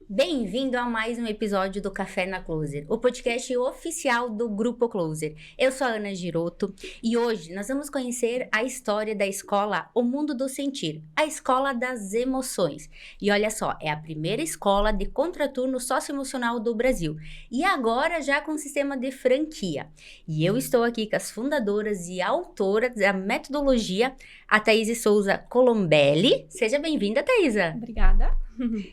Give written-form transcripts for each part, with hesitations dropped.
Bem-vindo a mais um episódio do Café na Closer, o podcast oficial do Grupo Closer. Eu sou a Ana Giroto e hoje nós vamos conhecer a história da escola O Mundo do Sentir, a escola das emoções. E olha só, é a primeira escola de contraturno socioemocional do Brasil e agora já com sistema de franquia. E eu estou aqui com as fundadoras e autoras da metodologia, a Thaís Souza Colombelli. Seja bem-vinda, Thaisa. Obrigada.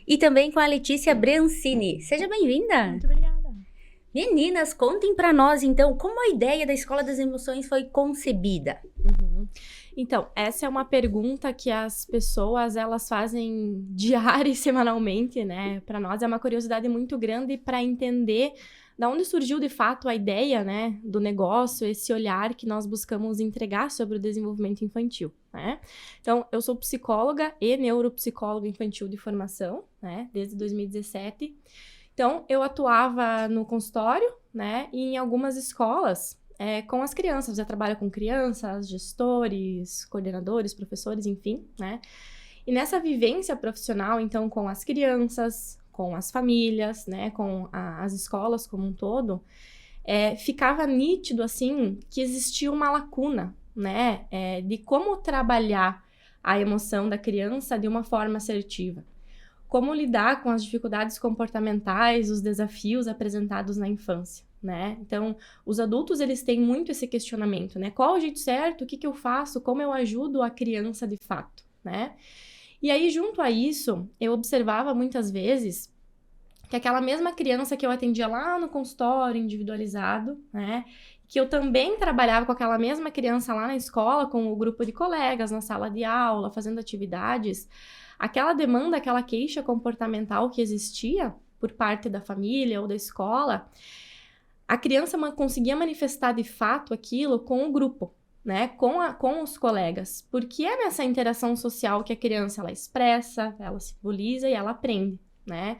E também com a Letícia Brancini. Seja bem-vinda. Muito obrigada. Meninas, contem pra nós, então, como a ideia da Escola das Emoções foi concebida? Então, essa é uma pergunta que as pessoas, elas fazem diária e semanalmente, né? Para nós é uma curiosidade muito grande para entender da onde surgiu, de fato, a ideia, né, do negócio, esse olhar que nós buscamos entregar sobre o desenvolvimento infantil, né? Então, eu sou psicóloga e neuropsicóloga infantil de formação, né, desde 2017. Então, eu atuava no consultório, né, e em algumas escolas com as crianças. Já trabalho com crianças, gestores, coordenadores, professores, enfim, né? E nessa vivência profissional, então, com as crianças, com as famílias, né, com as escolas como um todo, ficava nítido, assim, que existia uma lacuna, né, de como trabalhar a emoção da criança de uma forma assertiva. Como lidar com as dificuldades comportamentais, os desafios apresentados na infância, né? Então, os adultos, eles têm muito esse questionamento, né? Qual é o jeito certo? O que eu faço? Como eu ajudo a criança de fato, né? E aí, junto a isso, eu observava muitas vezes que aquela mesma criança que eu atendia lá no consultório individualizado, né? Que eu também trabalhava com aquela mesma criança lá na escola, com o grupo de colegas, na sala de aula, fazendo atividades. Aquela demanda, aquela queixa comportamental que existia por parte da família ou da escola, a criança conseguia manifestar de fato aquilo com o grupo, né, com os colegas, porque é nessa interação social que a criança, ela expressa, ela simboliza e ela aprende, né?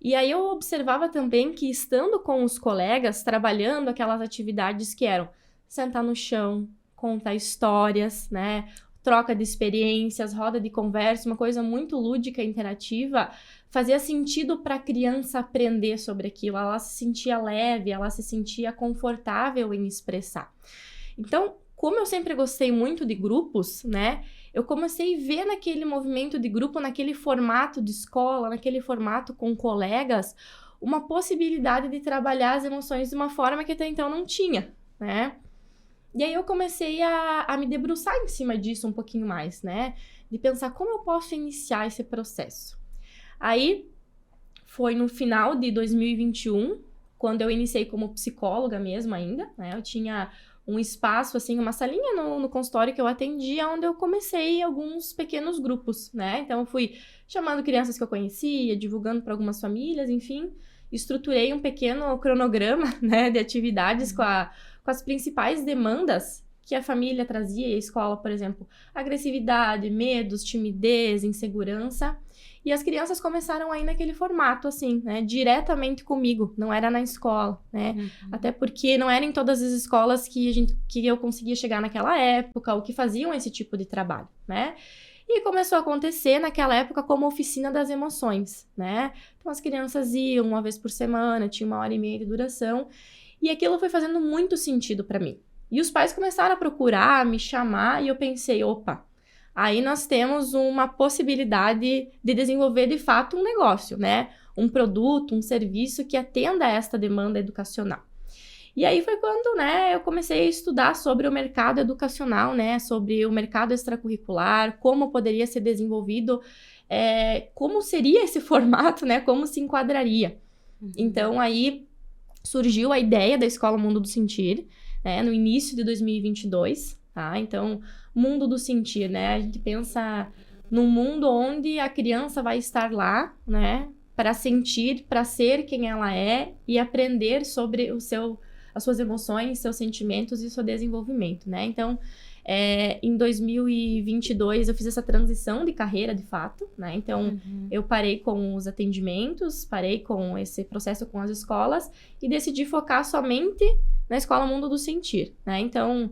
E aí eu observava também que, estando com os colegas, trabalhando aquelas atividades que eram sentar no chão, contar histórias, né, troca de experiências, roda de conversa, uma coisa muito lúdica e interativa, fazia sentido para a criança aprender sobre aquilo, ela se sentia leve, ela se sentia confortável em expressar. Então, como eu sempre gostei muito de grupos, né, eu comecei a ver naquele movimento de grupo, naquele formato de escola, naquele formato com colegas, uma possibilidade de trabalhar as emoções de uma forma que até então não tinha, né? E aí eu comecei a me debruçar em cima disso um pouquinho mais, né? De pensar como eu posso iniciar esse processo. Aí foi no final de 2021, quando eu iniciei como psicóloga mesmo ainda, né? Eu tinha um espaço, assim, uma salinha no consultório que eu atendia, onde eu comecei alguns pequenos grupos, né? Então, eu fui chamando crianças que eu conhecia, divulgando para algumas famílias, enfim, estruturei um pequeno cronograma, né, de atividades com as principais demandas que a família trazia, e a escola, por exemplo, agressividade, medos, timidez, insegurança. E as crianças começaram aí naquele formato, assim, né, diretamente comigo, não era na escola, né, até porque não era em todas as escolas que eu conseguia chegar naquela época, ou que faziam esse tipo de trabalho, né. E começou a acontecer naquela época como oficina das emoções, né, então as crianças iam uma vez por semana, tinha 1h30 de duração, e aquilo foi fazendo muito sentido para mim. E os pais começaram a procurar, me chamar, e eu pensei, opa, aí nós temos uma possibilidade de desenvolver, de fato, um negócio, né? Um produto, um serviço que atenda a esta demanda educacional. E aí foi quando, né, eu comecei a estudar sobre o mercado educacional, né? Sobre o mercado extracurricular, como poderia ser desenvolvido, como seria esse formato, né? Como se enquadraria. Então, aí surgiu a ideia da Escola Mundo do Sentir, né? No início de 2022, tá? Então, Mundo do Sentir, né? A gente pensa num mundo onde a criança vai estar lá, né? Para sentir, para ser quem ela é e aprender sobre as suas emoções, seus sentimentos e seu desenvolvimento, né? Então, em 2022, eu fiz essa transição de carreira, de fato, né? Então, eu parei com os atendimentos, parei com esse processo com as escolas e decidi focar somente na Escola Mundo do Sentir, né? Então,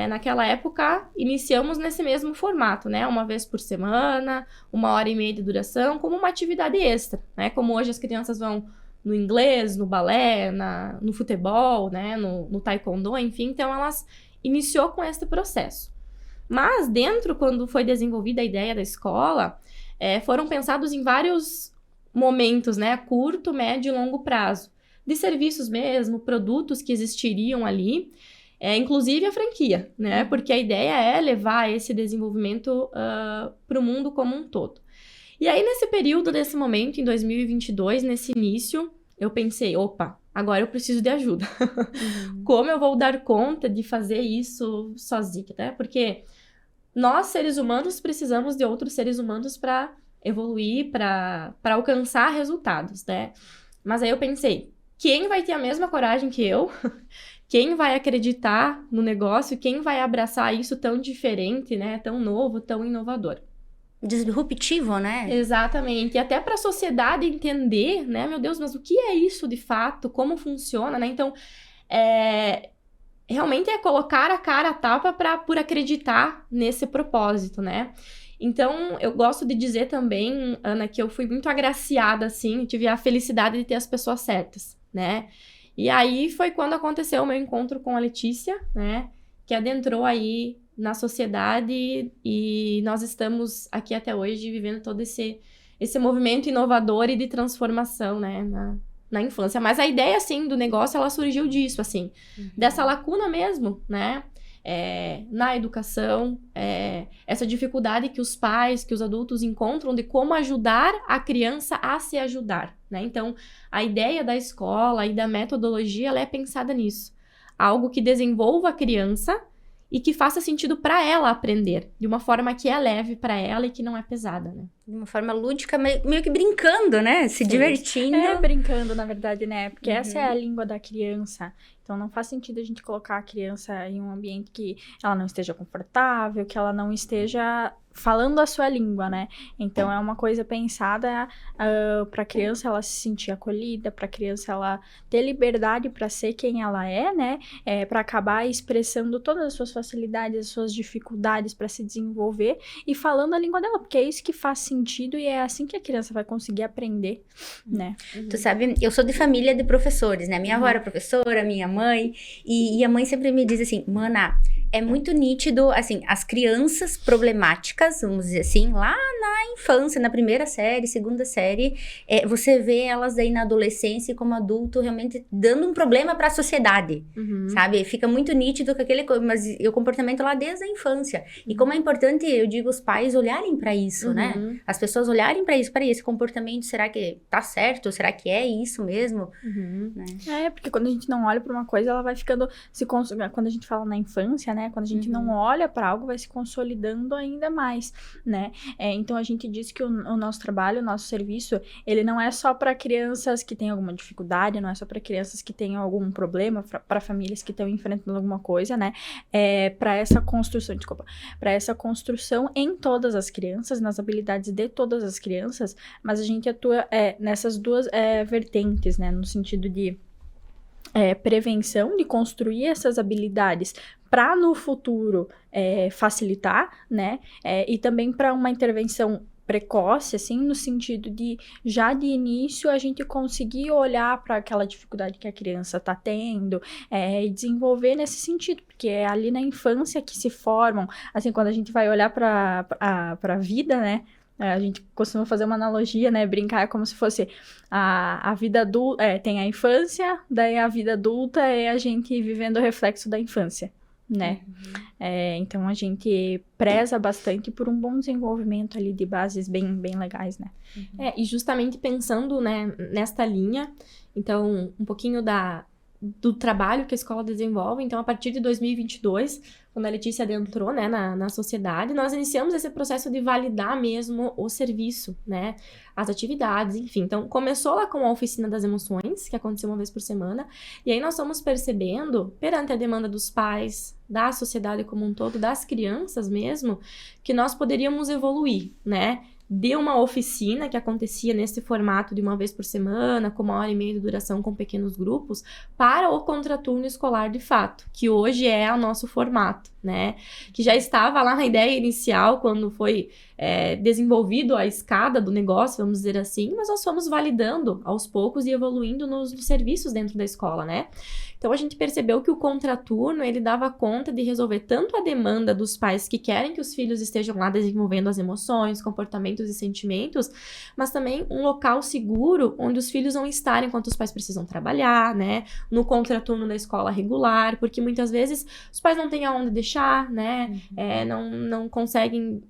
naquela época, iniciamos nesse mesmo formato, né? Uma vez por semana, 1h30 de duração, como uma atividade extra, né? Como hoje as crianças vão no inglês, no balé, no futebol, né? No taekwondo, enfim. Então, elas iniciou com esse processo. Mas dentro, quando foi desenvolvida a ideia da escola, foram pensados em vários momentos, né? Curto, médio e longo prazo. De serviços mesmo, produtos que existiriam ali, inclusive a franquia, né? Porque a ideia é levar esse desenvolvimento para o mundo como um todo. E aí, nesse período, nesse momento, em 2022, nesse início, eu pensei, opa, agora eu preciso de ajuda. Como eu vou dar conta de fazer isso sozinha, né? Porque nós, seres humanos, precisamos de outros seres humanos para evoluir, para alcançar resultados, né? Mas aí eu pensei, quem vai ter a mesma coragem que eu? Quem vai acreditar no negócio? Quem vai abraçar isso tão diferente, né? Tão novo, tão inovador? Disruptivo, né? Exatamente. E até para a sociedade entender, né? Meu Deus, mas o que é isso de fato? Como funciona, né? Então, realmente é colocar a cara a tapa por acreditar nesse propósito, né? Então, eu gosto de dizer também, Ana, que eu fui muito agraciada, assim, tive a felicidade de ter as pessoas certas, né? E aí foi quando aconteceu o meu encontro com a Letícia, né? Que adentrou aí na sociedade e nós estamos aqui até hoje vivendo todo esse movimento inovador e de transformação, né? Na infância. Mas a ideia, assim, do negócio, ela surgiu disso, assim, dessa lacuna mesmo, né? Na educação, essa dificuldade que os pais, que os adultos encontram de como ajudar a criança a se ajudar, né? Então, a ideia da escola e da metodologia, ela é pensada nisso. Algo que desenvolva a criança e que faça sentido para ela aprender, de uma forma que é leve para ela e que não é pesada, né? De uma forma lúdica, meio que brincando, né? Se divertindo. Brincando, na verdade, né? Porque essa é a língua da criança. Então, não faz sentido a gente colocar a criança em um ambiente que ela não esteja confortável, que ela não esteja falando a sua língua, né? Então, é uma coisa pensada para a criança ela se sentir acolhida, para a criança ela ter liberdade para ser quem ela é, né? Para acabar expressando todas as suas facilidades, as suas dificuldades para se desenvolver e falando a língua dela, porque é isso que faz sentido e é assim que a criança vai conseguir aprender, né? Tu sabe, eu sou de família de professores, né? Minha avó era professora, minha mãe, e a mãe sempre me diz assim, mana, é muito nítido, assim, as crianças problemáticas, vamos dizer assim, lá na infância, na primeira série, segunda série, você vê elas daí na adolescência e como adulto realmente dando um problema para a sociedade, sabe? Fica muito nítido com mas o comportamento lá desde a infância. E como é importante, eu digo, os pais olharem para isso, né? As pessoas olharem para isso, esse comportamento, será que tá certo? Será que é isso mesmo? Né? Porque quando a gente não olha para uma coisa, ela vai ficando, quando a gente fala na infância, né? Quando a gente não olha para algo, vai se consolidando ainda mais, né? Então, a gente diz que o nosso trabalho, o nosso serviço, ele não é só para crianças que têm alguma dificuldade, não é só para crianças que têm algum problema, para famílias que estão enfrentando alguma coisa, né? Para essa construção em todas as crianças, nas habilidades de todas as crianças, mas a gente atua nessas duas vertentes, né? No sentido de prevenção, de construir essas habilidades para no futuro facilitar, né? E também para uma intervenção precoce, assim, no sentido de, já de início, a gente conseguir olhar para aquela dificuldade que a criança está tendo e desenvolver nesse sentido, porque é ali na infância que se formam, assim, quando a gente vai olhar para a vida, né? A gente costuma fazer uma analogia, né? Brincar como se fosse a vida adulta, tem a infância, daí a vida adulta é a gente vivendo o reflexo da infância, né? Então, a gente preza bastante por um bom desenvolvimento ali de bases bem, bem legais, né? E justamente pensando, né, nesta linha, então, um pouquinho do trabalho que a escola desenvolve. Então, a partir de 2022, quando a Letícia adentrou, né, na sociedade, nós iniciamos esse processo de validar mesmo o serviço, né, as atividades, enfim. Então, começou lá com a oficina das emoções, que aconteceu uma vez por semana, e aí nós fomos percebendo, perante a demanda dos pais, da sociedade como um todo, das crianças mesmo, que nós poderíamos evoluir, né, de uma oficina que acontecia nesse formato de uma vez por semana, com 1h30 de duração com pequenos grupos, para o contraturno escolar de fato, que hoje é o nosso formato, né? Que já estava lá na ideia inicial, quando foi desenvolvido a escada do negócio, vamos dizer assim, mas nós fomos validando aos poucos e evoluindo nos serviços dentro da escola, né? Então, a gente percebeu que o contraturno, ele dava conta de resolver tanto a demanda dos pais que querem que os filhos estejam lá desenvolvendo as emoções, comportamentos e sentimentos, mas também um local seguro onde os filhos vão estar enquanto os pais precisam trabalhar, né? No contraturno da escola regular, porque muitas vezes os pais não têm aonde deixar, né? Não conseguem,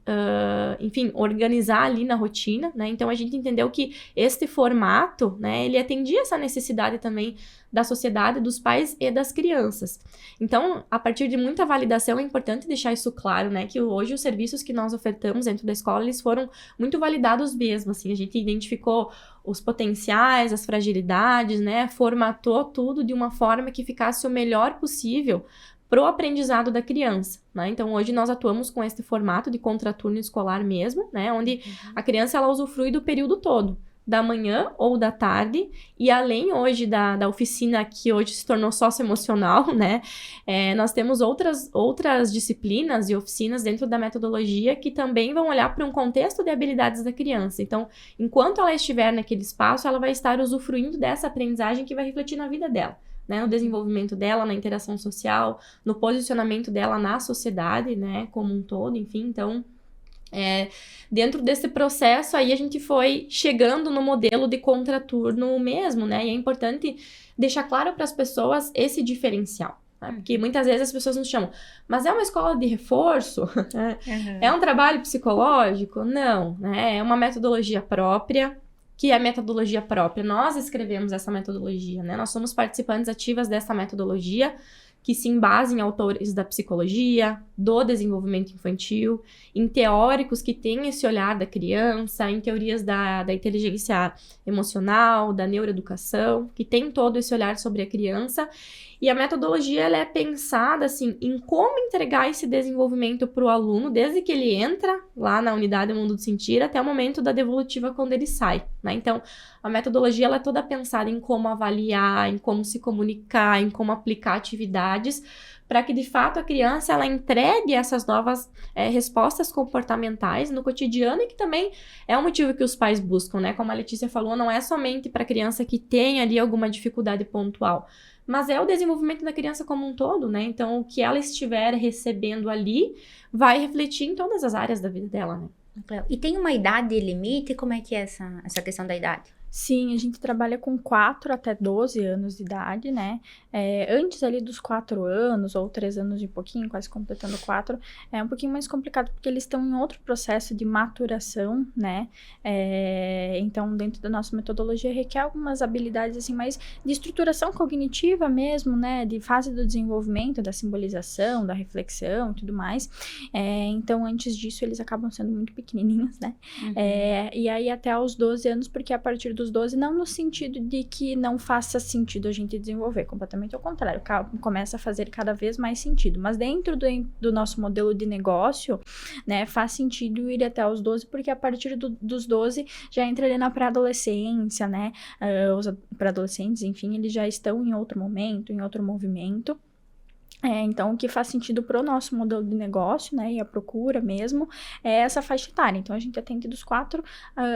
enfim, organizar ali na rotina, né? Então, a gente entendeu que este formato, né, ele atendia essa necessidade também da sociedade, dos pais e das crianças. Então, a partir de muita validação, é importante deixar isso claro, né? Que hoje os serviços que nós ofertamos dentro da escola, eles foram muito validados mesmo, assim. A gente identificou os potenciais, as fragilidades, né? Formatou tudo de uma forma que ficasse o melhor possível para o aprendizado da criança, né? Então, hoje nós atuamos com esse formato de contraturno escolar mesmo, né? Onde a criança, ela usufrui do período todo, da manhã ou da tarde, e além hoje da oficina que hoje se tornou socioemocional, né, nós temos outras disciplinas e oficinas dentro da metodologia que também vão olhar para um contexto de habilidades da criança. Então, enquanto ela estiver naquele espaço, ela vai estar usufruindo dessa aprendizagem que vai refletir na vida dela, né, no desenvolvimento dela, na interação social, no posicionamento dela na sociedade, né, como um todo, enfim. Então, dentro desse processo aí a gente foi chegando no modelo de contraturno mesmo, né? E é importante deixar claro para as pessoas esse diferencial, né? Porque muitas vezes as pessoas nos chamam, mas é uma escola de reforço? É um trabalho psicológico? Não, né? É uma metodologia própria, que é a metodologia própria. Nós escrevemos essa metodologia, né? Nós somos participantes ativas dessa metodologia, que se embasa em autores da psicologia, do desenvolvimento infantil, em teóricos que têm esse olhar da criança, em teorias da inteligência emocional, da neuroeducação, que tem todo esse olhar sobre a criança. E a metodologia, ela é pensada, assim, em como entregar esse desenvolvimento para o aluno, desde que ele entra lá na unidade Mundo do Sentir, até o momento da devolutiva, quando ele sai, né? Então, a metodologia, ela é toda pensada em como avaliar, em como se comunicar, em como aplicar atividades, para que, de fato, a criança, ela entregue essas novas respostas comportamentais no cotidiano, e que também é um motivo que os pais buscam, né? Como a Letícia falou, não é somente para a criança que tem ali alguma dificuldade pontual, mas é o desenvolvimento da criança como um todo, né? Então, o que ela estiver recebendo ali vai refletir em todas as áreas da vida dela, né? E tem uma idade limite? Como é que é essa questão da idade? Sim, a gente trabalha com 4 até 12 anos de idade, né? Antes ali dos 4 anos, ou 3 anos e pouquinho, quase completando 4, é um pouquinho mais complicado, porque eles estão em outro processo de maturação, né? Então, dentro da nossa metodologia, requer algumas habilidades, assim, mais de estruturação cognitiva mesmo, né? De fase do desenvolvimento, da simbolização, da reflexão e tudo mais. Então, antes disso, eles acabam sendo muito pequenininhos, né? E aí, até aos 12 anos, porque a partir dos 12, não no sentido de que não faça sentido a gente desenvolver, completamente ao contrário, começa a fazer cada vez mais sentido, mas dentro do nosso modelo de negócio, né, faz sentido ir até os 12, porque a partir dos 12 já entra ali na pré-adolescência, né, os pré-adolescentes, enfim, eles já estão em outro momento, em outro movimento. Então, o que faz sentido para o nosso modelo de negócio, né, e a procura mesmo, é essa faixa etária. Então, a gente atende dos 4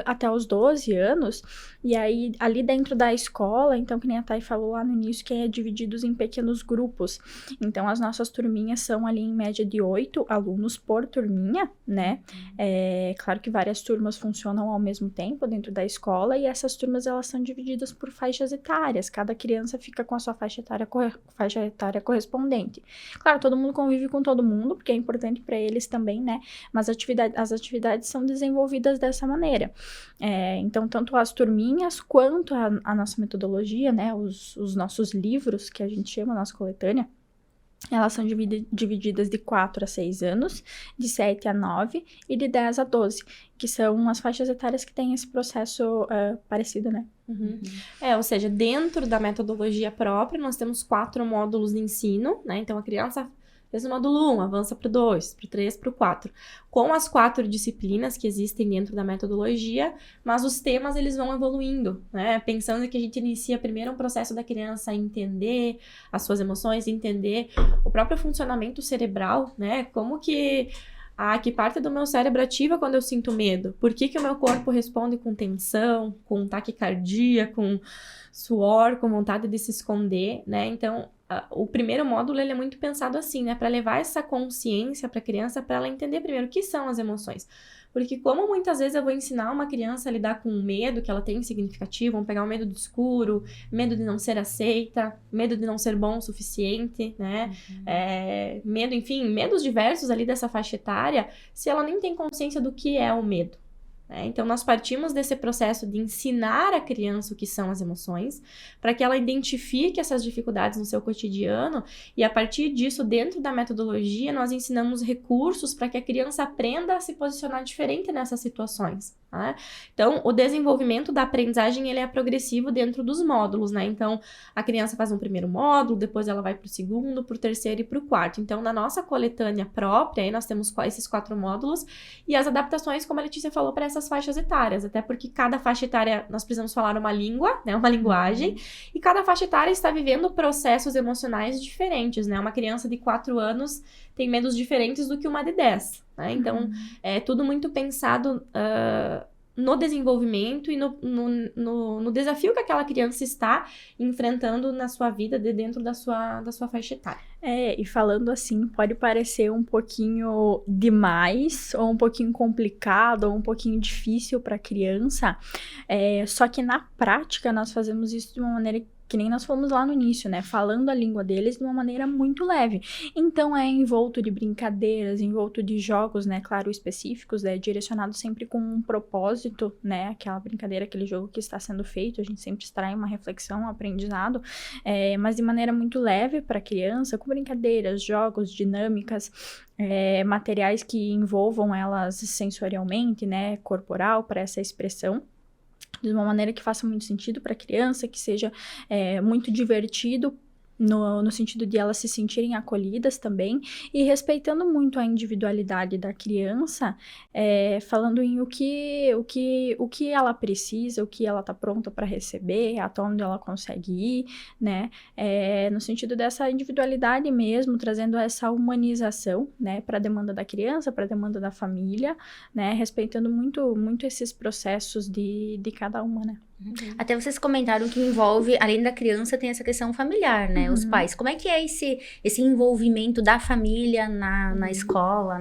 até os 12 anos, e aí, ali dentro da escola, então, que nem a Thay falou lá no início, que é divididos em pequenos grupos. Então, as nossas turminhas são ali em média de 8 alunos por turminha, né? Claro que várias turmas funcionam ao mesmo tempo dentro da escola, e essas turmas, elas são divididas por faixas etárias. Cada criança fica com a sua faixa etária correspondente. Claro, todo mundo convive com todo mundo, porque é importante para eles também, né? Mas as atividades são desenvolvidas dessa maneira. Então, tanto as turminhas quanto a nossa metodologia, né? Os nossos livros, que a gente chama, a nossa coletânea, elas são divididas de 4 a 6 anos, de 7 a 9 e de 10 a 12, que são as faixas etárias que têm esse processo parecido, né? Ou seja, dentro da metodologia própria, nós temos 4 módulos de ensino, né? Então, a criança Fez o módulo 1, avança para o 2, para o 3, para o 4. Com as 4 disciplinas que existem dentro da metodologia, mas os temas eles vão evoluindo, né? Pensando que a gente inicia primeiro um processo da criança a entender as suas emoções, entender o próprio funcionamento cerebral, né? Como que que parte do meu cérebro ativa quando eu sinto medo? Por que o meu corpo responde com tensão, com taquicardia, com suor, com vontade de se esconder, né? Então, o primeiro módulo ele é muito pensado assim, né? Para levar essa consciência para a criança, para ela entender primeiro o que são as emoções. Porque como muitas vezes eu vou ensinar uma criança a lidar com o medo que ela tem significativo, vamos pegar o medo do escuro, medo de não ser aceita, medo de não ser bom o suficiente, né? Medo, enfim, medos diversos ali dessa faixa etária, se ela nem tem consciência do que é o medo. Então, nós partimos desse processo de ensinar a criança o que são as emoções, para que ela identifique essas dificuldades no seu cotidiano, e a partir disso, dentro da metodologia, nós ensinamos recursos para que a criança aprenda a se posicionar diferente nessas situações. Tá? Então, o desenvolvimento da aprendizagem ele é progressivo dentro dos módulos, né? Então, a criança faz um primeiro módulo, depois ela vai para o segundo, para o terceiro e para o quarto. Então, na nossa coletânea própria, aí nós temos esses 4 módulos e as adaptações, como a Letícia falou, para essas faixas etárias, até porque cada faixa etária nós precisamos falar uma língua, né? Uma linguagem, e cada faixa etária está vivendo processos emocionais diferentes, né? Uma criança de 4 anos tem medos diferentes do que uma de 10, né? Então, é tudo muito pensado no desenvolvimento e no desafio que aquela criança está enfrentando na sua vida dentro da sua faixa etária. E falando assim, pode parecer um pouquinho demais, ou um pouquinho complicado, ou um pouquinho difícil para a criança, só que na prática nós fazemos isso de uma maneira que nem nós fomos lá no início, né? Falando a língua deles de uma maneira muito leve. Então, é envolto de brincadeiras, envolto de jogos, né? Claro, específicos, né? Direcionado sempre com um propósito, né? Aquela brincadeira, aquele jogo que está sendo feito, a gente sempre extrai uma reflexão, um aprendizado, mas de maneira muito leve para a criança, com brincadeiras, jogos, dinâmicas, materiais que envolvam elas sensorialmente, né? Corporal, para essa expressão, de uma maneira que faça muito sentido para a criança, que seja muito divertido, no sentido de elas se sentirem acolhidas também, e respeitando muito a individualidade da criança, falando em o que ela precisa, o que ela está pronta para receber, até onde ela consegue ir, né? No sentido dessa individualidade mesmo, trazendo essa humanização, né, para a demanda da criança, para a demanda da família, né, respeitando muito, muito esses processos de cada uma, né? Até vocês comentaram que envolve, além da criança, tem essa questão familiar, né? Os pais. Como é que é esse envolvimento da família na escola?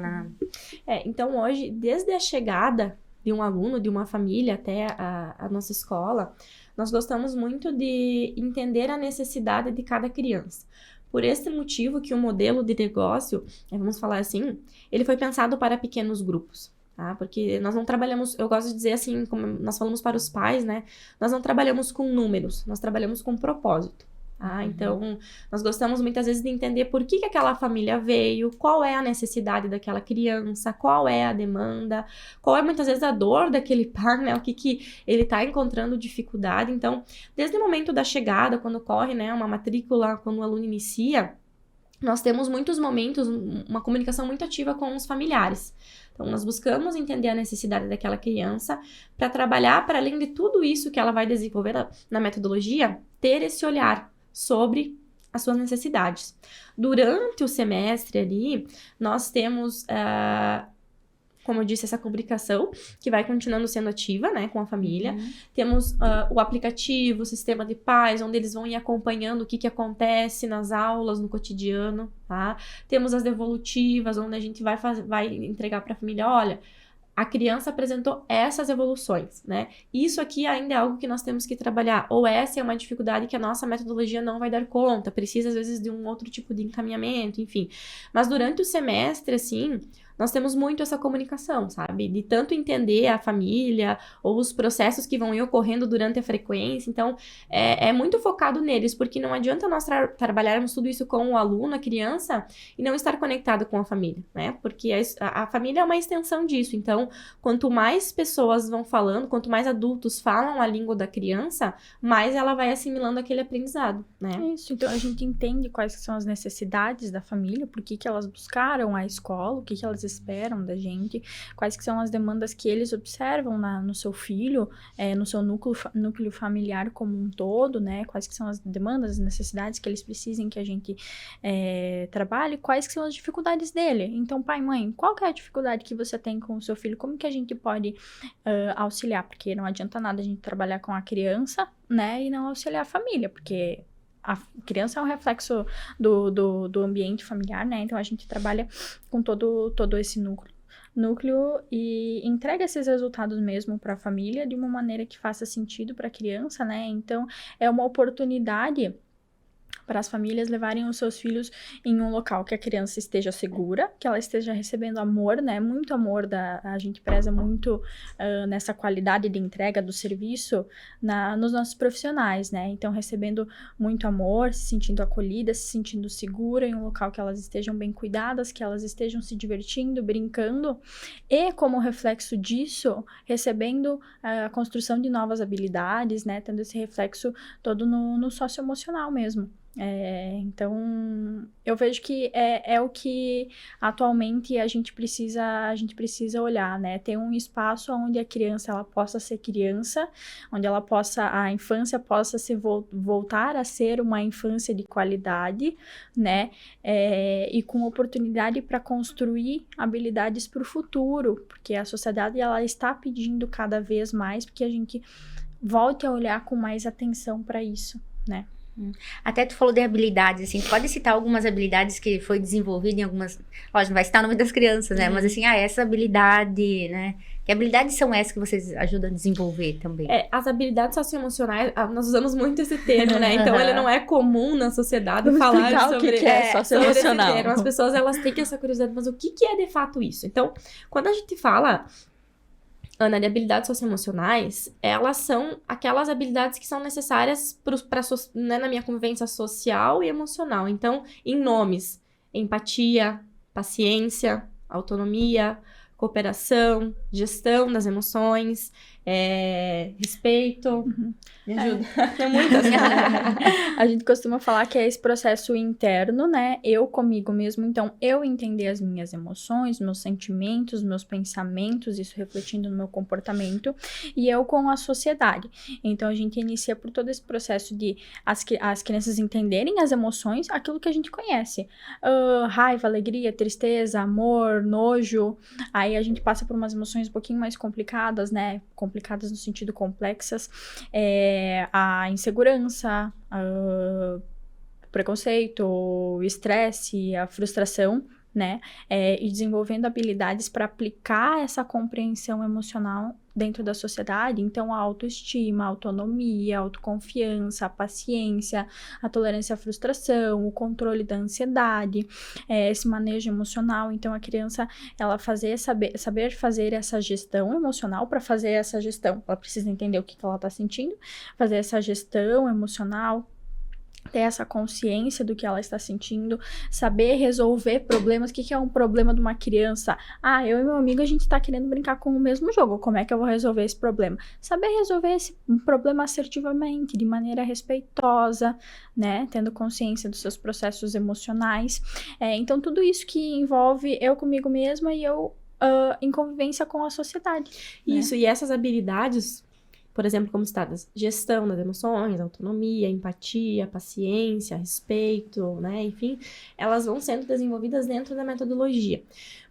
Então, hoje, desde a chegada de um aluno, de uma família até a nossa escola, nós gostamos muito de entender a necessidade de cada criança. Por esse motivo que o modelo de negócio, vamos falar assim, ele foi pensado para pequenos grupos. Tá? Porque nós não trabalhamos, eu gosto de dizer assim, como nós falamos para os pais, né? Nós não trabalhamos com números, nós trabalhamos com propósito. Tá? Então, nós gostamos muitas vezes de entender por que aquela família veio, qual é a necessidade daquela criança, qual é a demanda, qual é muitas vezes a dor daquele pai, né? O que ele está encontrando dificuldade. Então, desde o momento da chegada, quando ocorre, né, uma matrícula, quando o aluno inicia, nós temos muitos momentos, uma comunicação muito ativa com os familiares. Então, nós buscamos entender a necessidade daquela criança para trabalhar, para além de tudo isso que ela vai desenvolver na metodologia, ter esse olhar sobre as suas necessidades. Durante o semestre ali, nós temos, como eu disse, essa comunicação que vai continuando sendo ativa, né, com a família. Temos o aplicativo, o sistema de paz, onde eles vão ir acompanhando o que acontece nas aulas, no cotidiano, tá? Temos as devolutivas, onde a gente vai entregar para a família, olha, a criança apresentou essas evoluções, né? Isso aqui ainda é algo que nós temos que trabalhar, ou essa é uma dificuldade que a nossa metodologia não vai dar conta, precisa às vezes de um outro tipo de encaminhamento, enfim. Mas durante o semestre, assim, nós temos muito essa comunicação, sabe? De tanto entender a família ou os processos que vão ir ocorrendo durante a frequência. Então, é muito focado neles, porque não adianta nós trabalharmos tudo isso com o aluno, a criança, e não estar conectado com a família, né? Porque a família é uma extensão disso. Então, quanto mais pessoas vão falando, quanto mais adultos falam a língua da criança, mais ela vai assimilando aquele aprendizado, né? Isso, então a gente entende quais são as necessidades da família, por que elas buscaram a escola, o que elas esperam da gente, quais que são as demandas que eles observam no seu filho, no seu núcleo familiar como um todo, né? Quais que são as demandas, as necessidades que eles precisem que a gente trabalhe, quais que são as dificuldades dele. Então, pai, mãe, qual que é a dificuldade que você tem com o seu filho? Como que a gente pode auxiliar? Porque não adianta nada a gente trabalhar com a criança, né, e não auxiliar a família, porque a criança é um reflexo do ambiente familiar, né? Então a gente trabalha com todo esse núcleo e entrega esses resultados mesmo para a família de uma maneira que faça sentido para a criança, né? Então é uma oportunidade para as famílias levarem os seus filhos em um local que a criança esteja segura, que ela esteja recebendo amor, né? Muito amor, a gente preza muito nessa qualidade de entrega do serviço nos nossos profissionais, né? Então, recebendo muito amor, se sentindo acolhida, se sentindo segura em um local que elas estejam bem cuidadas, que elas estejam se divertindo, brincando, e como reflexo disso, recebendo a construção de novas habilidades, né? Tendo esse reflexo todo no socioemocional mesmo. Então, eu vejo que é o que atualmente a gente precisa olhar, né? Ter um espaço onde a criança ela possa ser criança, onde a infância possa voltar a ser uma infância de qualidade, né? E com oportunidade para construir habilidades para o futuro, porque a sociedade ela está pedindo cada vez mais porque a gente volte a olhar com mais atenção para isso, né? Até tu falou de habilidades, assim, pode citar algumas habilidades que foi desenvolvida em algumas... Lógico, não vai citar o nome das crianças, né? Mas assim, essa habilidade, né? Que habilidades são essas que vocês ajudam a desenvolver também? As habilidades socioemocionais, nós usamos muito esse termo, né? Então, ele não é comum na sociedade Vamos falar sobre... o que é socioemocional. As pessoas, elas têm essa curiosidade, mas o que é de fato isso? Então, quando a gente fala... Ana, de habilidades socioemocionais, elas são aquelas habilidades que são necessárias né, na minha convivência social e emocional. Então, em nomes, empatia, paciência, autonomia, cooperação, gestão das emoções, respeito. Me ajuda. Tem muitas. A gente costuma falar que é esse processo interno, né? Eu comigo mesmo. Então, eu entender as minhas emoções, meus sentimentos, meus pensamentos, isso refletindo no meu comportamento, e eu com a sociedade. Então, a gente inicia por todo esse processo de as crianças entenderem as emoções, aquilo que a gente conhece. Raiva, alegria, tristeza, amor, nojo. Aí a gente passa por umas emoções um pouquinho mais complicadas, né? Complicadas no sentido complexas. A insegurança, o preconceito, o estresse, a frustração, né? E desenvolvendo habilidades para aplicar essa compreensão emocional dentro da sociedade. Então, a autoestima, a autonomia, a autoconfiança, a paciência, a tolerância à frustração, o controle da ansiedade, esse manejo emocional. Então, a criança, ela saber fazer essa gestão emocional. Para fazer essa gestão, ela precisa entender o que ela está sentindo, fazer essa gestão emocional, ter essa consciência do que ela está sentindo, saber resolver problemas. O que é um problema de uma criança? Eu e meu amigo, a gente está querendo brincar com o mesmo jogo. Como é que eu vou resolver esse problema? Saber resolver esse problema assertivamente, de maneira respeitosa, né? Tendo consciência dos seus processos emocionais. Então, tudo isso que envolve eu comigo mesma e eu em convivência com a sociedade. Isso, né? E essas habilidades... Por exemplo, como citadas, gestão das emoções, autonomia, empatia, paciência, respeito, né? Enfim, elas vão sendo desenvolvidas dentro da metodologia.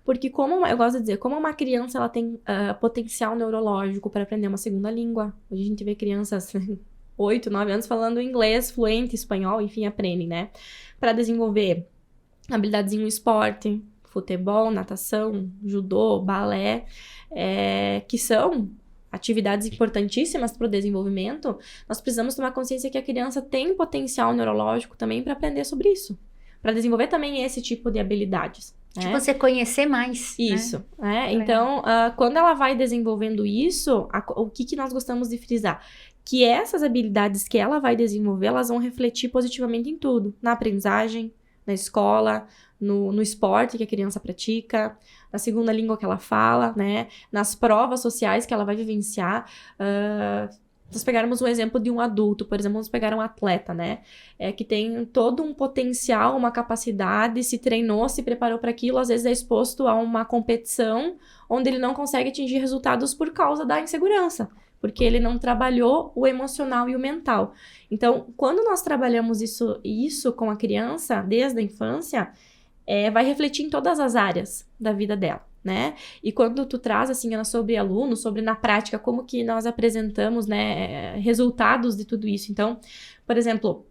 Porque, como eu gosto de dizer, como uma criança ela tem potencial neurológico para aprender uma segunda língua. Hoje a gente vê crianças 8, 9 anos falando inglês, fluente, espanhol, enfim, aprendem, né? Para desenvolver habilidades em um esporte, futebol, natação, judô, balé, que são... atividades importantíssimas para o desenvolvimento, nós precisamos tomar consciência que a criança tem potencial neurológico também para aprender sobre isso, para desenvolver também esse tipo de habilidades. Tipo, você conhecer mais. Isso, né? Legal. Então, quando ela vai desenvolvendo isso, o que nós gostamos de frisar? Que essas habilidades que ela vai desenvolver, elas vão refletir positivamente em tudo. Na aprendizagem, na escola, no esporte que a criança pratica, na segunda língua que ela fala, né? Nas provas sociais que ela vai vivenciar. Nós pegarmos um exemplo de um adulto, por exemplo, vamos pegar um atleta, né? Que tem todo um potencial, uma capacidade, se treinou, se preparou para aquilo, às vezes é exposto a uma competição onde ele não consegue atingir resultados por causa da insegurança, porque ele não trabalhou o emocional e o mental. Então, quando nós trabalhamos isso com a criança, desde a infância, vai refletir em todas as áreas da vida dela, né? E quando tu traz, assim, sobre alunos, sobre na prática, como que nós apresentamos, né, resultados de tudo isso. Então, por exemplo,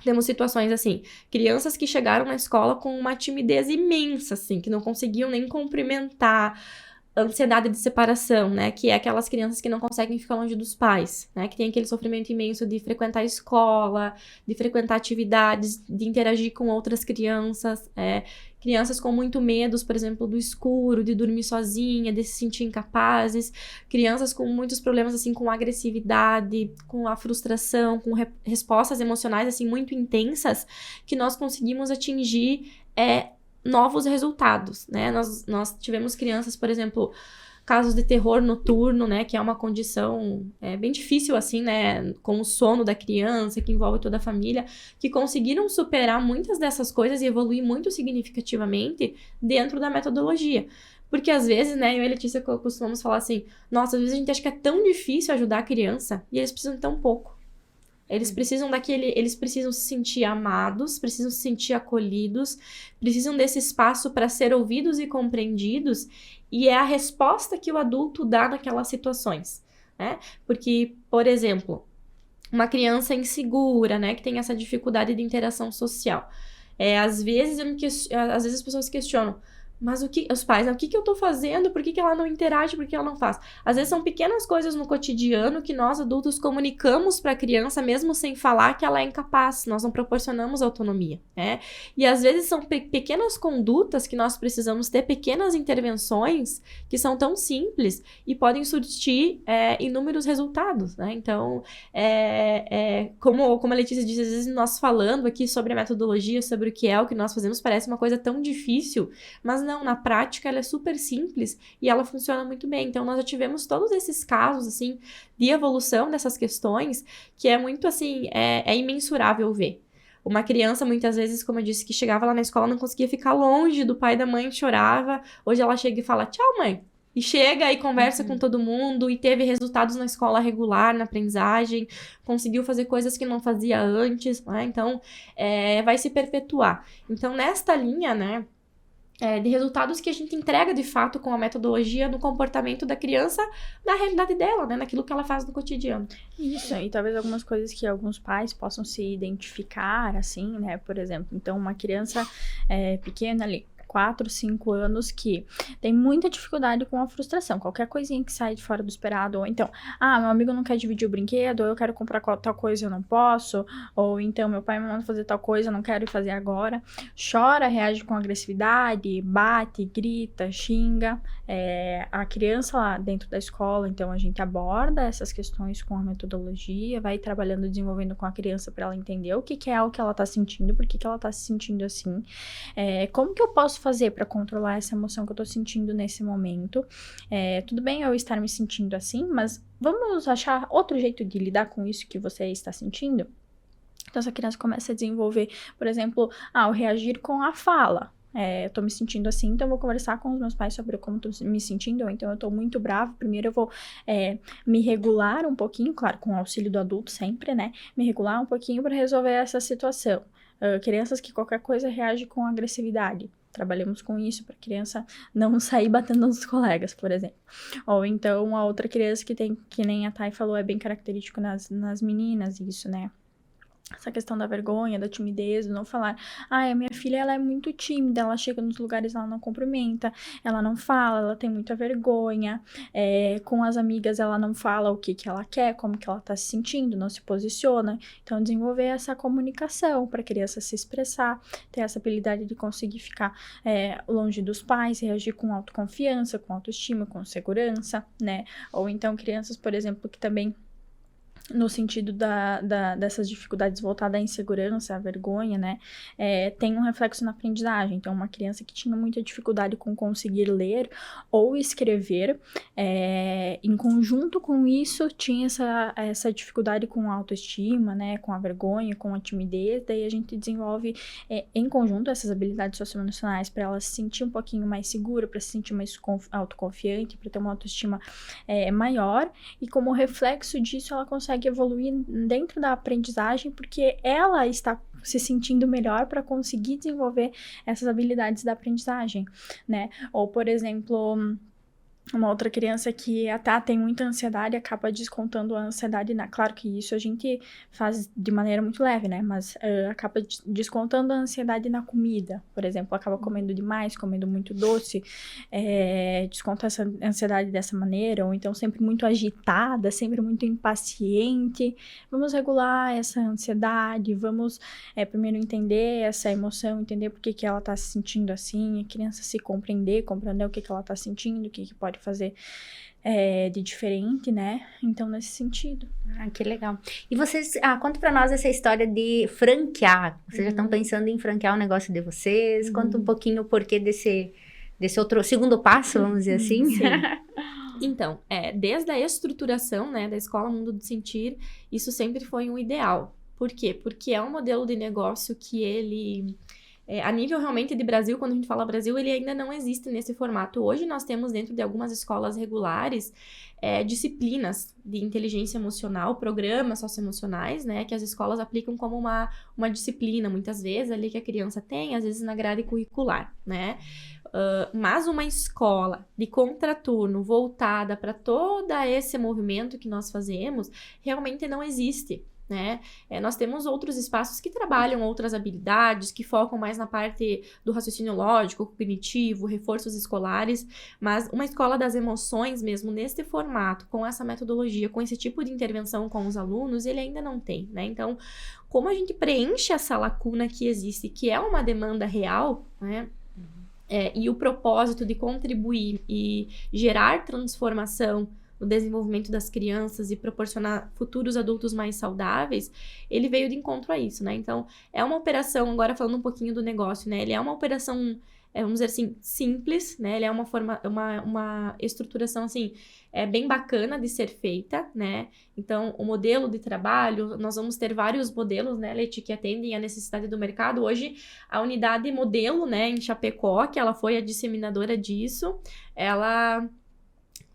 temos situações assim, crianças que chegaram na escola com uma timidez imensa, assim, que não conseguiam nem cumprimentar, ansiedade de separação, né, que é aquelas crianças que não conseguem ficar longe dos pais, né, que tem aquele sofrimento imenso de frequentar a escola, de frequentar atividades, de interagir com outras crianças, crianças com muito medos, por exemplo, do escuro, de dormir sozinha, de se sentir incapazes, crianças com muitos problemas, assim, com agressividade, com a frustração, com respostas emocionais, assim, muito intensas, que nós conseguimos atingir, novos resultados, né? Nós tivemos crianças, por exemplo, casos de terror noturno, né? Que é uma condição bem difícil, assim, né? Com o sono da criança, que envolve toda a família, que conseguiram superar muitas dessas coisas e evoluir muito significativamente dentro da metodologia. Porque às vezes, né, eu e a Letícia costumamos falar assim, nossa, às vezes a gente acha que é tão difícil ajudar a criança e eles precisam de tão pouco. Eles precisam se sentir amados, precisam se sentir acolhidos, precisam desse espaço para ser ouvidos e compreendidos, e é a resposta que o adulto dá naquelas situações, né? Porque, por exemplo, uma criança insegura, né, que tem essa dificuldade de interação social. Às vezes as pessoas questionam, mas os pais, o que eu tô fazendo? Por que ela não interage? Por que ela não faz? Às vezes são pequenas coisas no cotidiano que nós adultos comunicamos para a criança, mesmo sem falar que ela é incapaz. Nós não proporcionamos autonomia, né? E às vezes são pequenas condutas que nós precisamos ter, pequenas intervenções que são tão simples e podem surtir inúmeros resultados, né? Então, como a Letícia disse, às vezes nós falando aqui sobre a metodologia, sobre o que nós fazemos, parece uma coisa tão difícil, mas não, na prática ela é super simples e ela funciona muito bem. Então, nós já tivemos todos esses casos, assim, de evolução dessas questões, que é muito, assim, imensurável ver. Uma criança, muitas vezes, como eu disse, que chegava lá na escola, não conseguia ficar longe do pai e da mãe, chorava. Hoje ela chega e fala, tchau, mãe. E chega e conversa com todo mundo e teve resultados na escola regular, na aprendizagem, conseguiu fazer coisas que não fazia antes, né? Então, vai se perpetuar. Então, nesta linha, né, de resultados que a gente entrega de fato com a metodologia no comportamento da criança, na realidade dela, né? Naquilo que ela faz no cotidiano. Isso, e talvez algumas coisas que alguns pais possam se identificar, assim, né? Por exemplo, então uma criança pequena ali, 4, 5 anos, que tem muita dificuldade com a frustração. Qualquer coisinha que sai de fora do esperado, ou então, meu amigo não quer dividir o brinquedo, ou eu quero comprar tal coisa e eu não posso, ou então meu pai me manda fazer tal coisa, eu não quero ir fazer agora. Chora, reage com agressividade, bate, grita, xinga. A criança lá dentro da escola, então a gente aborda essas questões com a metodologia, vai trabalhando, desenvolvendo com a criança para ela entender o que é o que ela tá sentindo, por que ela tá se sentindo assim, como que eu posso fazer para controlar essa emoção que eu tô sentindo nesse momento. Tudo bem eu estar me sentindo assim, mas vamos achar outro jeito de lidar com isso que você está sentindo? Então, essa criança começa a desenvolver, por exemplo, o reagir com a fala. Eu tô me sentindo assim, então eu vou conversar com os meus pais sobre como tô me sentindo, ou então eu tô muito bravo, primeiro eu vou me regular um pouquinho, claro, com o auxílio do adulto sempre, né, me regular um pouquinho para resolver essa situação. Crianças que qualquer coisa reagem com agressividade, trabalhamos com isso para a criança não sair batendo nos colegas, por exemplo. Ou então a outra criança que tem, que nem a Thay falou, é bem característico nas meninas, isso, né? essa questão da vergonha, da timidez, do não falar. A minha filha, ela é muito tímida, ela chega nos lugares, ela não cumprimenta, ela não fala, ela tem muita vergonha. Com as amigas, ela não fala o que ela quer, como que ela tá se sentindo, não se posiciona. Então, desenvolver essa comunicação para a criança se expressar, ter essa habilidade de conseguir ficar longe dos pais, reagir com autoconfiança, com autoestima, com segurança, né? Ou então, crianças, por exemplo, que também no sentido dessas dificuldades voltadas à insegurança, à vergonha, né, tem um reflexo na aprendizagem. Então, uma criança que tinha muita dificuldade com conseguir ler ou escrever, em conjunto com isso, tinha essa dificuldade com a autoestima, né, com a vergonha, com a timidez. Daí a gente desenvolve em conjunto essas habilidades socioemocionais para ela se sentir um pouquinho mais segura, para se sentir mais autoconfiante, para ter uma autoestima maior, e como reflexo disso ela consegue evoluir dentro da aprendizagem, porque ela está se sentindo melhor para conseguir desenvolver essas habilidades da aprendizagem, né? Ou, por exemplo, uma outra criança que até tem muita ansiedade acaba descontando a ansiedade claro que isso a gente faz de maneira muito leve, né? Mas acaba descontando a ansiedade na comida, por exemplo, acaba comendo demais, comendo muito doce, desconta essa ansiedade dessa maneira, ou então sempre muito agitada, sempre muito impaciente. Vamos regular essa ansiedade, vamos primeiro entender essa emoção, entender por que ela tá se sentindo assim, a criança se compreender o que ela tá sentindo, o que pode fazer de diferente, né? Então, nesse sentido. Que legal. E vocês, conta pra nós essa história de franquear. Vocês já estão pensando em franquear o negócio de vocês? Conta um pouquinho o porquê desse outro segundo passo, vamos dizer assim. Sim. Então, desde a estruturação, né, da Escola Mundo do Sentir, isso sempre foi um ideal. Por quê? Porque é um modelo de negócio que ele... a nível realmente de Brasil, quando a gente fala Brasil, ele ainda não existe nesse formato. Hoje nós temos dentro de algumas escolas regulares disciplinas de inteligência emocional, programas socioemocionais, né, que as escolas aplicam como uma disciplina, muitas vezes, ali que a criança tem, às vezes na grade curricular, né. Mas uma escola de contraturno voltada para todo esse movimento que nós fazemos, realmente não existe. Né? Nós temos outros espaços que trabalham outras habilidades, que focam mais na parte do raciocínio lógico, cognitivo, reforços escolares, mas uma escola das emoções mesmo, nesse formato, com essa metodologia, com esse tipo de intervenção com os alunos, ele ainda não tem, né? Então, como a gente preenche essa lacuna que existe, que é uma demanda real, né? E o propósito de contribuir e gerar transformação no desenvolvimento das crianças e proporcionar futuros adultos mais saudáveis, ele veio de encontro a isso, né? Então, é uma operação, agora falando um pouquinho do negócio, né? Ele é uma operação, vamos dizer assim, simples, né? Ele é uma estruturação, assim, bem bacana de ser feita, né? Então, o modelo de trabalho, nós vamos ter vários modelos, né, Leti, que atendem à necessidade do mercado. Hoje, a unidade modelo, né, em Chapecó, que ela foi a disseminadora disso, ela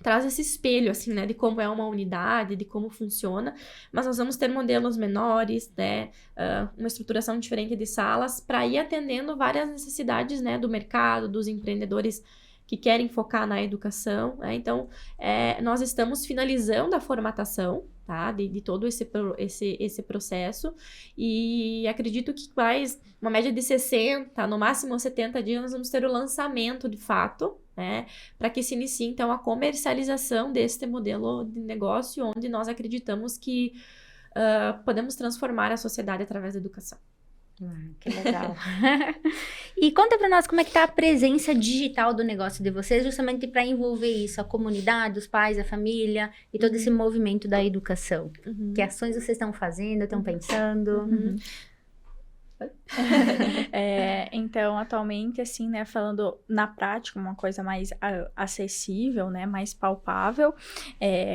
traz esse espelho, assim, né, de como é uma unidade, de como funciona, mas nós vamos ter modelos menores, né, uma estruturação diferente de salas, para ir atendendo várias necessidades, né, do mercado, dos empreendedores que querem focar na educação, né? Então, nós estamos finalizando a formatação, tá, de todo esse processo, e acredito que mais uma média de 60, no máximo 70 dias, nós vamos ter o lançamento de fato, né, para que se inicie, então, a comercialização deste modelo de negócio, onde nós acreditamos que podemos transformar a sociedade através da educação. Que legal. E conta pra nós como é que tá a presença digital do negócio de vocês, justamente para envolver isso, a comunidade, os pais, a família e todo esse movimento da educação. Que ações vocês estão fazendo, estão pensando? Então, atualmente, assim, né, falando na prática, uma coisa mais acessível, né, mais palpável,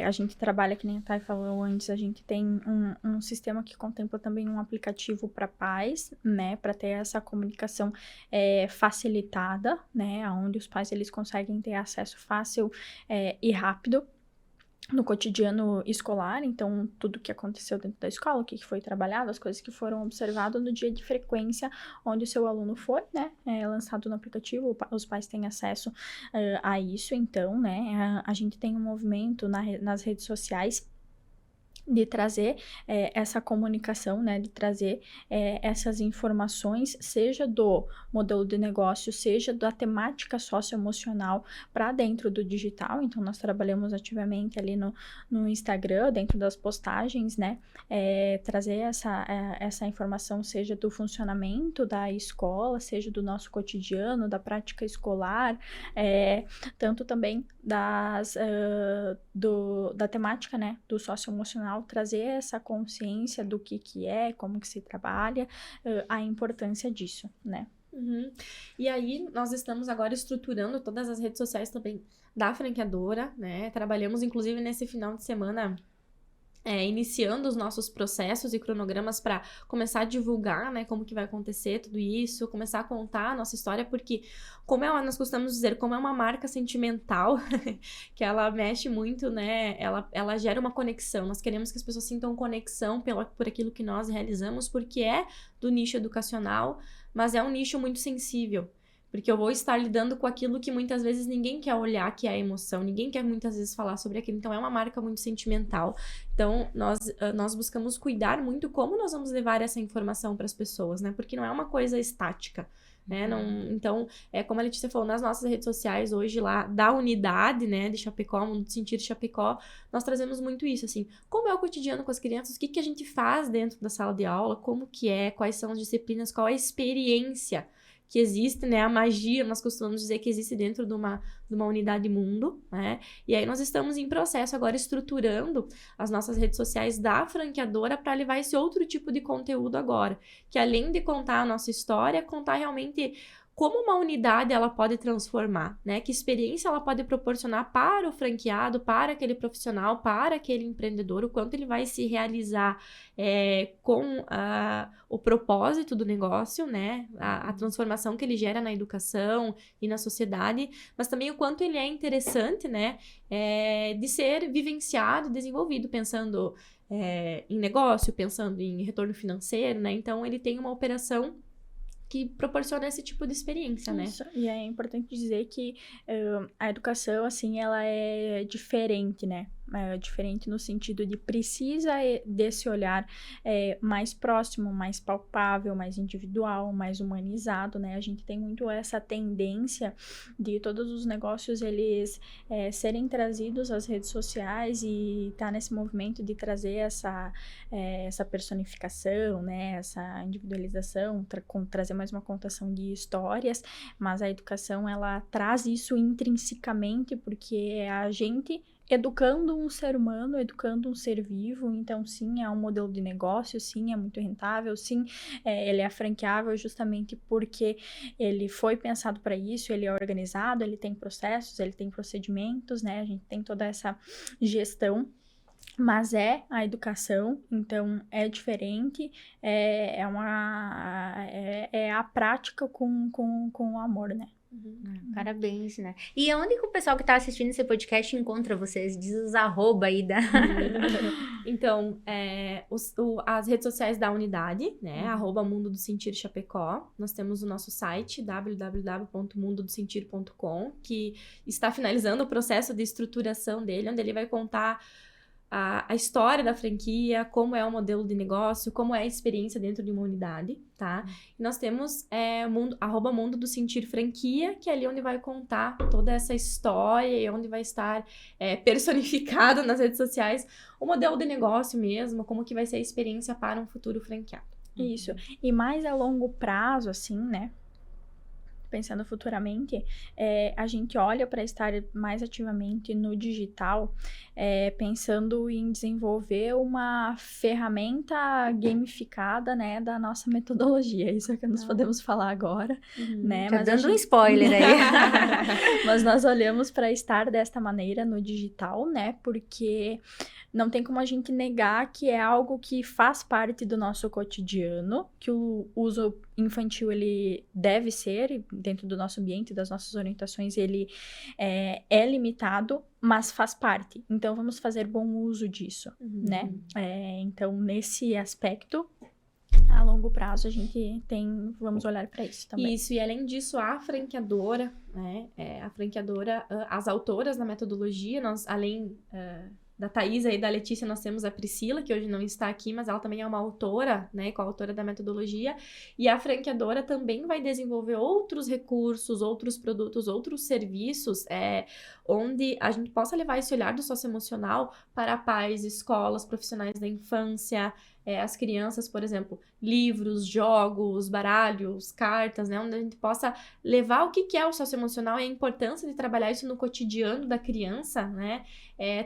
a gente trabalha, que nem a Thay falou antes, a gente tem um sistema que contempla também um aplicativo para pais, né, para ter essa comunicação facilitada, né, onde os pais, eles conseguem ter acesso fácil e rápido no cotidiano escolar, então tudo que aconteceu dentro da escola, o que foi trabalhado, as coisas que foram observadas no dia de frequência onde o seu aluno foi, né, lançado no aplicativo, os pais têm acesso a isso. Então, né, a gente tem um movimento nas redes sociais de trazer essa comunicação, né, de trazer essas informações, seja do modelo de negócio, seja da temática socioemocional para dentro do digital. Então, nós trabalhamos ativamente ali no Instagram, dentro das postagens, né, trazer essa informação, seja do funcionamento da escola, seja do nosso cotidiano, da prática escolar, tanto também da temática, né, do socioemocional, trazer essa consciência do que é, como que se trabalha, a importância disso, né? Uhum. E aí, nós estamos agora estruturando todas as redes sociais também da franqueadora, né? Trabalhamos, inclusive, nesse final de semana, iniciando os nossos processos e cronogramas para começar a divulgar, né, como que vai acontecer tudo isso, começar a contar a nossa história, porque, como nós costumamos dizer, como é uma marca sentimental, que ela mexe muito, né, ela gera uma conexão. Nós queremos que as pessoas sintam conexão por aquilo que nós realizamos, porque é do nicho educacional, mas é um nicho muito sensível. Porque eu vou estar lidando com aquilo que muitas vezes ninguém quer olhar, que é a emoção. Ninguém quer muitas vezes falar sobre aquilo. Então, é uma marca muito sentimental. Então, nós buscamos cuidar muito como nós vamos levar essa informação para as pessoas, né? Porque não é uma coisa estática, né? Então, como a Letícia falou, nas nossas redes sociais hoje lá, da unidade, né, de Chapecó, Mundo do Sentir Chapecó, nós trazemos muito isso, assim, como é o cotidiano com as crianças, o que a gente faz dentro da sala de aula, como que quais são as disciplinas, qual é a experiência que existe, né, a magia, nós costumamos dizer que existe dentro de uma unidade mundo, né, e aí nós estamos em processo agora estruturando as nossas redes sociais da franqueadora para levar esse outro tipo de conteúdo agora, que além de contar a nossa história, contar realmente como uma unidade ela pode transformar, né? Que experiência ela pode proporcionar para o franqueado, para aquele profissional, para aquele empreendedor, o quanto ele vai se realizar com o propósito do negócio, né? A transformação que ele gera na educação e na sociedade, mas também o quanto ele é interessante, né? De ser vivenciado e desenvolvido, pensando em negócio, pensando em retorno financeiro, né? Então, ele tem uma operação que proporciona esse tipo de experiência, né? Isso. E é importante dizer que a educação, assim, ela é diferente, né? Diferente no sentido de precisa desse olhar mais próximo, mais palpável, mais individual, mais humanizado, né? A gente tem muito essa tendência de todos os negócios, eles serem trazidos às redes sociais e tá nesse movimento de trazer essa personificação, né? Essa individualização, trazer mais uma contação de histórias, mas a educação, ela traz isso intrinsecamente, porque é a gente educando um ser humano, educando um ser vivo. Então, sim, é um modelo de negócio, sim, é muito rentável, sim, ele é franqueável justamente porque ele foi pensado para isso, ele é organizado, ele tem processos, ele tem procedimentos, né? A gente tem toda essa gestão, mas é a educação, então é diferente, é a prática com o amor, né? Parabéns, né? E onde que o pessoal que tá assistindo esse podcast encontra vocês? Diz os arroba aí da... Então, as redes sociais da unidade, né? @ Mundo do Sentir Chapecó. Nós temos o nosso site, www.mundodosentir.com, que está finalizando o processo de estruturação dele, onde ele vai contar a história da franquia, como é o modelo de negócio, como é a experiência dentro de uma unidade, tá? E nós temos @ Mundo do Sentir Franquia, que é ali onde vai contar toda essa história e onde vai estar personificado nas redes sociais o modelo de negócio mesmo, como que vai ser a experiência para um futuro franqueado. Isso. E mais a longo prazo, assim, né? Pensando futuramente, a gente olha para estar mais ativamente no digital, pensando em desenvolver uma ferramenta gamificada, né, da nossa metodologia. Isso é o que nós podemos falar agora, né? Tá Mas dando um spoiler aí. Mas nós olhamos para estar desta maneira no digital, né? Porque não tem como a gente negar que é algo que faz parte do nosso cotidiano, que o uso infantil, ele deve ser, dentro do nosso ambiente, das nossas orientações, ele é limitado, mas faz parte. Então, vamos fazer bom uso disso, né? Então, nesse aspecto, a longo prazo, a gente vamos olhar para isso também. Isso, e além disso, a franqueadora, né? As autoras da metodologia, nós, além da Thaisa e da Letícia, nós temos a Priscila, que hoje não está aqui, mas ela também é uma autora, né, coautora da metodologia, e a franqueadora também vai desenvolver outros recursos, outros produtos, outros serviços, onde a gente possa levar esse olhar do socioemocional para pais, escolas, profissionais da infância, as crianças, por exemplo, livros, jogos, baralhos, cartas, né, onde a gente possa levar o que é o socioemocional e a importância de trabalhar isso no cotidiano da criança, né,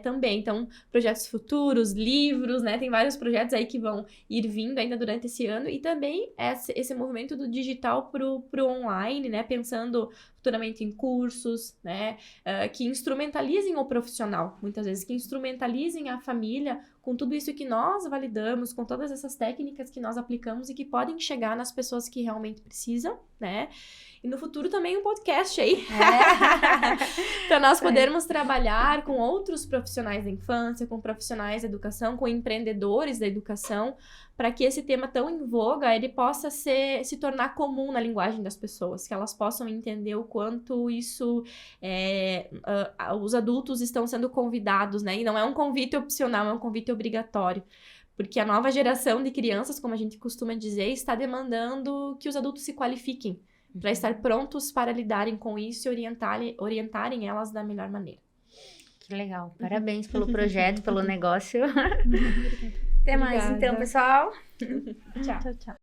também. Então, projetos futuros, livros, né, tem vários projetos aí que vão ir vindo ainda durante esse ano, e também esse movimento do digital pro online, né, pensando futuramente em cursos, né, que instrumentalizem o profissional, muitas vezes, que instrumentalizem a família com tudo isso que nós validamos, com todas essas técnicas que nós aplicamos e que podem chegar nas pessoas que realmente precisam, né? E no futuro também um podcast aí, para nós podermos trabalhar com outros profissionais da infância, com profissionais da educação, com empreendedores da educação, para que esse tema tão em voga, ele possa se tornar comum na linguagem das pessoas, que elas possam entender o quanto isso, os adultos estão sendo convidados, né? E não é um convite opcional, é um convite obrigatório. Porque a nova geração de crianças, como a gente costuma dizer, está demandando que os adultos se qualifiquem para estar prontos para lidarem com isso e orientarem elas da melhor maneira. Que legal. Parabéns pelo projeto, pelo negócio. Até mais, então, pessoal. Tchau, tchau.